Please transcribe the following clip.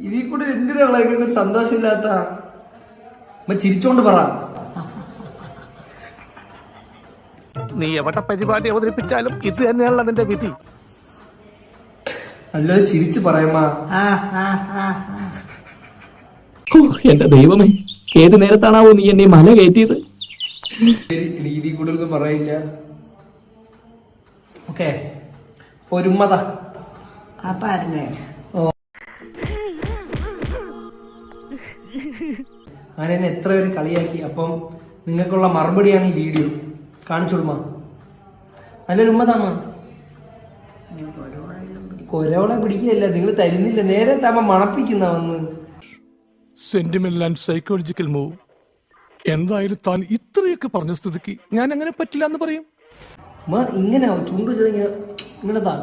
ഇതിൽ കൂടെ എന്തിനുള്ള സന്തോഷമില്ലാത്ത ചിരിച്ചോണ്ട് പറ. നീ എവിടെ പരിപാടി അവതരിപ്പിച്ചാലും ഇത് തന്നെയാണല്ലോ നിന്റെ വിധി. നല്ലൊരു ചിരിച്ചു പറയുമാ. എന്റെ ദൈവമേ, ഏത് നേരത്താണാവോ നീ എന്നെ മല കയറ്റിയത്? രീതി കൂടുതലൊന്നും പറയില്ല. ഓക്കെ, ഒരുമത അങ്ങനെ എന്നെ എത്ര പേര് കളിയാക്കി. അപ്പം നിങ്ങൾക്കുള്ള മറുപടിയാണ് ഈ വീഡിയോ. കാണിച്ചു കൊടുമാ. നല്ലൊരു ഉമ്മതാമ്മ. കൊരവളെ പിടിക്കുകയല്ല, നിങ്ങൾ തരുന്നില്ല. നേരെ താമ മണപ്പിക്കുന്ന വന്ന്. Sentimental and psychological move. എന്തായാലും താൻ ഇത്രയൊക്കെ പറഞ്ഞ സ്ഥിതിക്ക് ഞാൻ അങ്ങനെ പറ്റില്ല എന്ന് പറയും. ഇങ്ങനെ ചുണ്ടു ഇങ്ങനെ താ.